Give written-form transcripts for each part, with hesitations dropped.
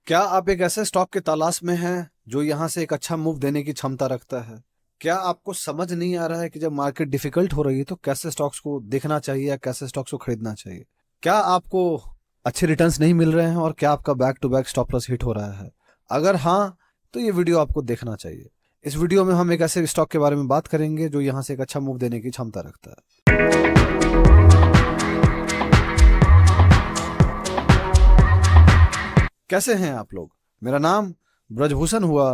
क्या आप एक ऐसे स्टॉक की तलाश में हैं जो यहां से एक अच्छा मूव देने की क्षमता रखता है? क्या आपको समझ नहीं आ रहा है कि जब मार्केट डिफिकल्ट हो रही है तो कैसे स्टॉक्स को देखना चाहिए या कैसे स्टॉक्स को खरीदना चाहिए? क्या आपको अच्छे रिटर्न्स नहीं मिल रहे हैं और क्या आपका back to back stop loss hit हो रहा है? अगर हाँ, तो ये वीडियो आपको देखना चाहिए। इस वीडियो में हम एक ऐसे स्टॉक के बारे में बात करेंगे जो यहां से एक अच्छा मूव देने की क्षमता रखता है। कैसे हैं आप लोग? मेरा नाम ब्रजभूषण हुआ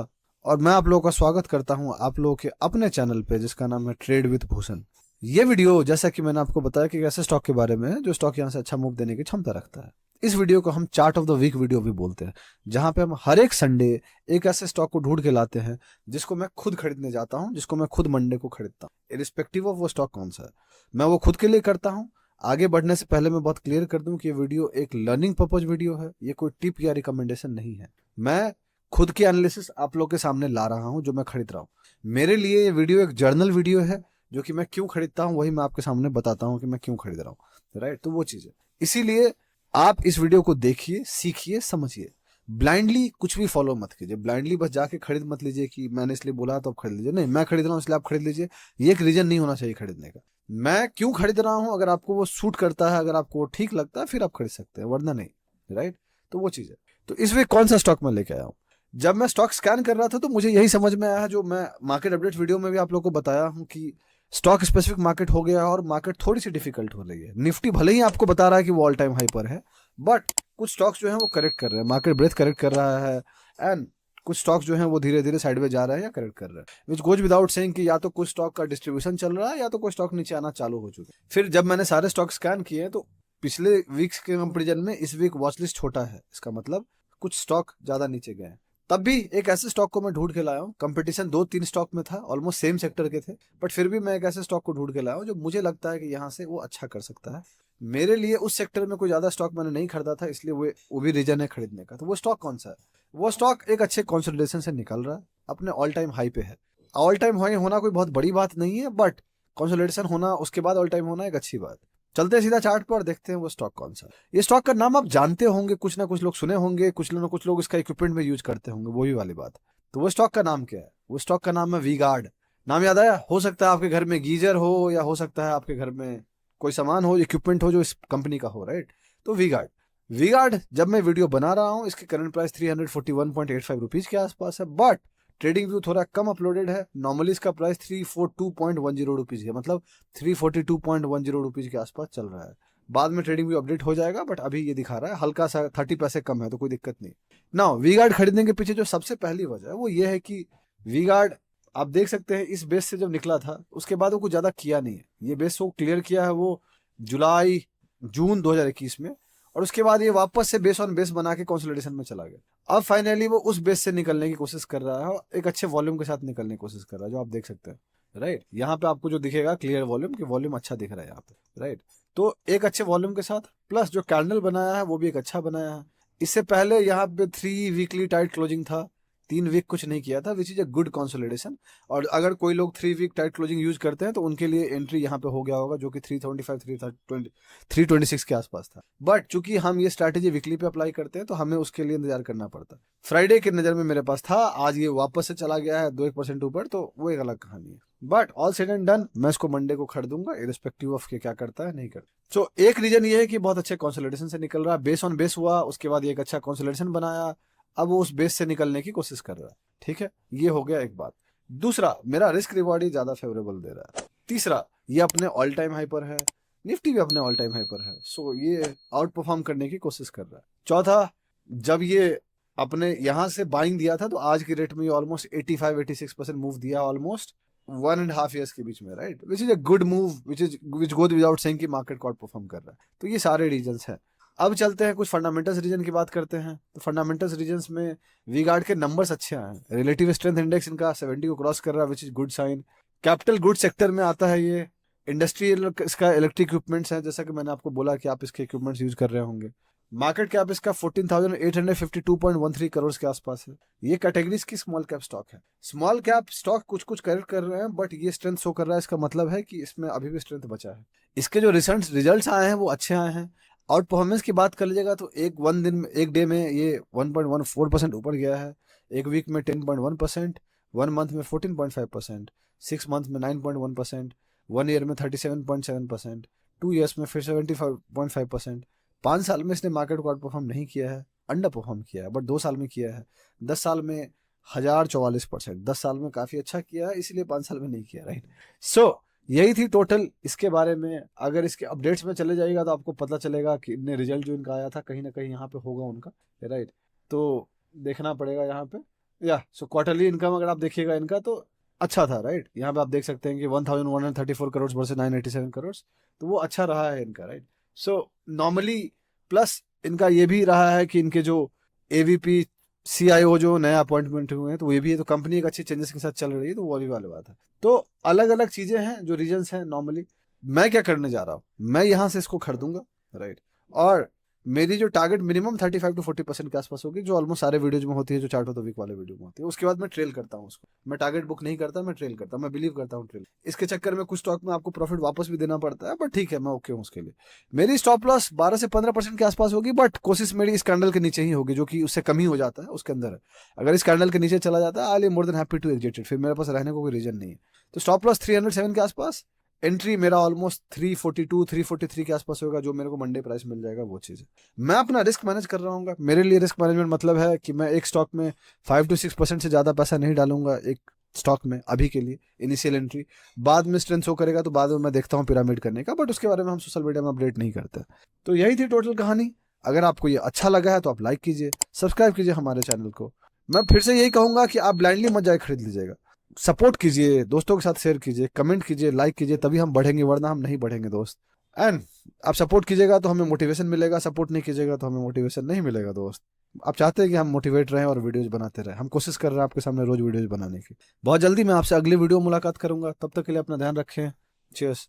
और मैं आप लोगों का स्वागत करता हूं आप लोगों के अपने चैनल पे जिसका नाम है ट्रेड विद भूषण। ये वीडियो, जैसा कि मैंने आपको बताया, कि ऐसे स्टॉक के बारे में है जो स्टॉक यहां से अच्छा मूव देने की क्षमता रखता है। इस वीडियो को हम chart of the week video भी बोलते हैं, जहां पे हम हर एक संडे एक ऐसे स्टॉक को ढूंढ के लाते हैं जिसको मैं खुद खरीदने जाता हूं, जिसको मैं खुद मंडे को खरीदता हूं, इरिस्पेक्टिव ऑफ वो स्टॉक कौन सा है। मैं वो खुद के लिए करता हूं। आगे बढ़ने से पहले मैं बहुत क्लियर कर दूं कि ये वीडियो एक लर्निंग पर्पज वीडियो है, ये कोई टिप या रिकमेंडेशन नहीं है। मैं खुद की एनालिसिस आप लोग के सामने ला रहा हूं जो मैं खरीद रहा हूं। मेरे लिए ये वीडियो एक जर्नल वीडियो है, जो कि मैं क्यों खरीदता हूं वही मैं आपके सामने बताता हूं कि मैं क्यों खरीद रहा हूं। राइट, तो वो चीज है। इसीलिए आप इस वीडियो को देखिए, सीखिए, समझिए। ब्लाइंडली कुछ भी फॉलो मत कीजिए। ब्लाइंडली बस जाके खरीद मत लीजिए कि मैंने इसलिए बोला तो आप खरीद लीजिए। नहीं, मैं खरीद रहा हूं इसलिए आप खरीद लीजिए। ये एक रीजन नहीं होना चाहिए खरीदने का। मैं क्यों खरीद रहा हूं, अगर आपको वो सूट करता है, अगर आपको वो ठीक लगता है, फिर आप खरीद सकते हैं, वरना नहीं। राइट, तो वो चीज है। तो इस वीक कौन सा स्टॉक मैं लेके आया हूं? जब मैं स्टॉक स्कैन कर रहा था तो मुझे यही समझ में आया, जो मैं मार्केट अपडेट वीडियो में भी आप लोगों को बताया हूं, कि स्टॉक स्पेसिफिक मार्केट हो गया और मार्केट थोड़ी सी डिफिकल्ट हो रही है। निफ्टी भले ही आपको बता रहा है कि वो ऑल टाइम हाई पर है, बट कुछ स्टॉक्स जो है वो करेक्ट कर रहे हैं, मार्केट ब्रेथ करेक्ट कर रहा है। एंड कुछ स्टॉक्स जो हैं वो धीरे धीरे साइड में जा रहे हैं या करेक्ट कर रहे हैं, विच गोज विदाउट सेइंग कि या तो कुछ स्टॉक का डिस्ट्रीब्यूशन चल रहा है या तो कोई स्टॉक नीचे आना चालू हो चुके हैं। फिर जब मैंने सारे स्टॉक स्कैन किए तो पिछले वीक्स के कंपेरिजन में इस वीक वॉच लिस्ट छोटा है। इसका मतलब कुछ स्टॉक ज्यादा नीचे गए हैं। तब भी एक ऐसे स्टॉक को मैं ढूंढ के लाया हूँ। कंपटीशन 2-3 स्टॉक में था, ऑलमोस्ट सेम सेक्टर के थे, बट फिर भी मैं एक ऐसे स्टॉक को ढूंढ के लाया हूँ जो मुझे लगता है कि यहाँ से वो अच्छा कर सकता है। मेरे लिए उस सेक्टर में कोई ज्यादा स्टॉक मैंने नहीं खरीदा था, इसलिए वो भी रीजन है खरीदने का। तो वो स्टॉक कौन सा है? वो स्टॉक एक अच्छे कंसोलिडेशन से निकल रहा है, अपने ऑल टाइम हाई पे है। ऑल टाइम हाई होना कोई बहुत बड़ी बात नहीं है, बट कंसोलिडेशन होना, उसके बाद ऑल टाइम होना एक अच्छी बात। चलते हैं सीधा चार्ट पर और देखते हैं वो स्टॉक कौन सा है। ये स्टॉक का नाम आप जानते होंगे, कुछ ना कुछ लोग सुने होंगे, कुछ लोग इसका इक्विपमेंट में यूज करते होंगे, वो ही वाली बात। तो वो स्टॉक का नाम क्या है? वो स्टॉक का नाम है वी गार्ड। नाम याद आया? हो सकता है आपके घर में गीजर हो, या हो सकता है आपके घर में कोई सामान हो, इक्विपमेंट हो जो इस कंपनी का हो। राइट, तो वी गार्ड। वी गार्ड जब मैं वीडियो बना रहा हूँ, इसकी करंट प्राइस 341.85 रुपीज के आसपास है, बट ट्रेडिंग व्यू थोड़ा कम अपलोडेड है। नॉर्मली इसका प्राइस 342.10 रुपीज है, मतलब 342.10 रुपीज के आसपास चल रहा है। बाद में ट्रेडिंग व्यू अपडेट हो जाएगा, बट अभी ये दिखा रहा है हल्का सा 30 पैसे कम है, तो कोई दिक्कत नहीं। ना, वी गार्ड खरीदने के पीछे जो सबसे पहली वजह है वो ये है कि वी गार्ड, आप देख सकते हैं, इस बेस से जब निकला था उसके बाद वो कुछ ज्यादा किया नहीं है। ये बेस वो क्लियर किया है वो जुलाई जून 2021 में, और उसके बाद ये वापस से बेस ऑन बेस बना के कंसोलिडेशन में चला गया। अब फाइनली वो उस बेस से निकलने की कोशिश कर रहा है और एक अच्छे वॉल्यूम के साथ निकलने की कोशिश कर रहा है, जो आप देख सकते हैं। राइट, यहाँ पे आपको जो दिखेगा क्लियर वॉल्यूम, कि वॉल्यूम अच्छा दिख रहा है यहाँ पे। राइट, तो एक अच्छे वॉल्यूम के साथ प्लस जो कैंडल बनाया है वो भी एक अच्छा बनाया है। इससे पहले यहाँ पे 3 वीकली टाइट क्लोजिंग था, 3 वीक कुछ नहीं किया था, which is a good consolidation. और अगर कोई लोग 3 वीक टाइट क्लोजिंग यूज करते हैं तो उनके लिए एंट्री यहाँ पे हो गया होगा, जो कि 325 326 के आसपास था। बट चूंकि हम ये स्ट्रैटेजी वीकली पे अप्लाई करते हैं तो हमें उसके लिए इंतजार करना पड़ता है। फ्राइडे की नजर में मेरे पास था, आज ये वापस से चला गया है 2-1% ऊपर, तो वो एक अलग कहानी है। But all said and done, मैं इसको मंडे को खरीदूंगा, इरिस्पेक्टिव ऑफ के क्या करता है नहीं करता। तो एक रीजन ये है कि बहुत अच्छे कंसोलिडेशन से निकल रहा है, बेस ऑन बेस हुआ, उसके बाद ये एक अच्छा कंसोलिडेशन बनाया, अब वो उस बेस से निकलने की कोशिश कर रहा है। ठीक है, ये हो गया एक बात। दूसरा, मेरा रिस्क रिवॉर्ड ही ज्यादा फेवरेबल दे रहा है। तीसरा, ये अपने ऑल टाइम हाई पर है, निफ्टी भी अपने ऑल टाइम हाई पर है, सो ये आउट परफॉर्म करने की कोशिश कर रहा है। चौथा, जब ये अपने यहां से बाइंग दिया था तो आज की रेट में ये ऑलमोस्ट 85-86% मूव दिया, ऑलमोस्ट 1.5 ईयर्स के बीच में। Right, which is a good move, which goes without saying कि मार्केट को आउट परफॉर्म कर रहा है। तो ये सारे रीजंस हैं। अब चलते हैं कुछ फंडामेंटल्स रीजन की बात करते हैं। तो फंडामेंटल्स रीजन्स में वी गार्ड के नंबर्स अच्छे आए हैं। रिलेटिव स्ट्रेंथ इंडेक्स इनका 70 को क्रॉस कर रहा है, which is good sign. Capital good sector में आता है ये। इंडस्ट्रियल इसका इलेक्ट्रिक इक्विपमेंट्स है, जैसा कि मैंने आपको बोला कि आप इसके इक्विपमेंट्स यूज कर रहे होंगे। मार्केट कैप इसका 14,852.13 करोड़ के आसपास है। ये कैटेगरीज की स्मॉल कैप स्टॉक है। स्मॉल कैप स्टॉक कुछ कुछ करेक्ट कर रहे हैं, बट ये स्ट्रेंथ शो कर रहा है। इसका मतलब है कि इसमें अभी भी स्ट्रेंथ बचा है। इसके जो रिसेंट रिजल्ट्स आए हैं वो अच्छे आए हैं। आउट परफॉर्मेंस की बात कर लीजिएगा तो वन दिन में, एक डे में ये 1.14% ऊपर गया है, एक वीक में 10.1%, 1 मंथ में 14.5%, 6 मंथ में 9.1%, 1 ईयर में 37.7%, 2 ईयर्स में फिर 75.5%। 5 साल में इसने मार्केट को आउट परफॉर्म नहीं किया है, अंडर परफॉर्म किया है, बट 2 साल में किया है। 10 साल में 1044%, 10 साल में काफी अच्छा किया है, इसलिए 5 साल में नहीं किया, राइट। सो यही थी टोटल इसके बारे में। अगर इसके अपडेट्स में चले जाइएगा तो आपको पता चलेगा कि इनने रिजल्ट जो इनका आया था कहीं ना कहीं यहाँ पे होगा उनका, राइट। तो देखना पड़ेगा यहाँ पे, या सो क्वार्टरली इनकम अगर आप देखिएगा इनका तो अच्छा था, राइट। यहाँ पे आप देख सकते हैं कि 1134 करोड़ वर्सेस 987 करोड़, तो वो अच्छा रहा है इनका, राइट। सो नॉर्मली प्लस इनका ये भी रहा है कि इनके जो एवीपी CIO जो नया अपॉइंटमेंट हुए हैं तो ये भी है, तो कंपनी एक अच्छी चेंजेस के साथ चल रही है, तो वो भी वाली बात है। तो अलग अलग चीजें हैं जो रीजंस हैं नॉर्मली। मैं क्या करने जा रहा हूँ, मैं यहाँ से इसको खरीदूंगा, राइट। और मेरी जो टारगेट मिनिमम 35 to 40% के आसपास होगी, जो ऑलमोस्ट सारे वीडियोज में होती है, जो चार्ट ऑफ द वीक वाले वीडियो में होती है। उसके बाद मैं ट्रेल करता हूँ उसको, मैं टारगेट बुक नहीं करता, मैं ट्रेल करता हूँ, मैं बिलीव करता हूँ ट्रेल। इसके चक्कर में कुछ स्टॉक में आपको प्रॉफिट वापस भी देना पड़ता है, बट ठीक है, मैं ओके हूँ उसके लिए। मेरी स्टॉप लॉस 12 से 15% के आसपास होगी, बट कोशिश मेरी इस कैंडल के नीचे ही होगी, जो कि उससे कम ही हो जाता है उसके अंदर है। अगर इस कैंडल के नीचे चला जाता है, I am more than happy to exit it, फिर मेरे पास रहने को कोई रीजन नहीं है। तो स्टॉप लॉस 307 के आसपास, एंट्री मेरा ऑलमोस्ट 342 343 के आसपास होगा, जो मेरे को मंडे प्राइस मिल जाएगा, वो चीज़ है। मैं अपना रिस्क मैनेज कर रहा हूँ। मेरे लिए रिस्क मैनेजमेंट मतलब है कि मैं एक स्टॉक में 5 to 6% से ज़्यादा पैसा नहीं डालूंगा एक स्टॉक में अभी के लिए, इनिशियल एंट्री। बाद में स्ट्रेंथ शो करेगा तो बाद में मैं देखता हूँ पिरामिड करने का, बट उसके बारे में हम सोशल मीडिया में अपडेट नहीं करते। तो यही थी टोटल कहानी। अगर आपको ये अच्छा लगा है तो आप लाइक कीजिए, सब्सक्राइब कीजिए हमारे चैनल को। मैं फिर से यही कहूंगा कि आप ब्लाइंडली मत जाए खरीद लीजिएगा, सपोर्ट कीजिए, दोस्तों के साथ शेयर कीजिए, कमेंट कीजिए, लाइक कीजिए, तभी हम बढ़ेंगे, वरना हम नहीं बढ़ेंगे दोस्त। एंड आप सपोर्ट कीजिएगा तो हमें मोटिवेशन मिलेगा, सपोर्ट नहीं कीजिएगा तो हमें मोटिवेशन नहीं मिलेगा दोस्त। आप चाहते हैं कि हम मोटिवेट रहें और वीडियोज बनाते रहें, हम कोशिश कर रहे हैं आपके सामने रोज वीडियोज बनाने की। बहुत जल्दी मैं आपसे अगली वीडियो मुलाकात करूंगा, तब तक के लिए अपना ध्यान रखें। चीयर्स।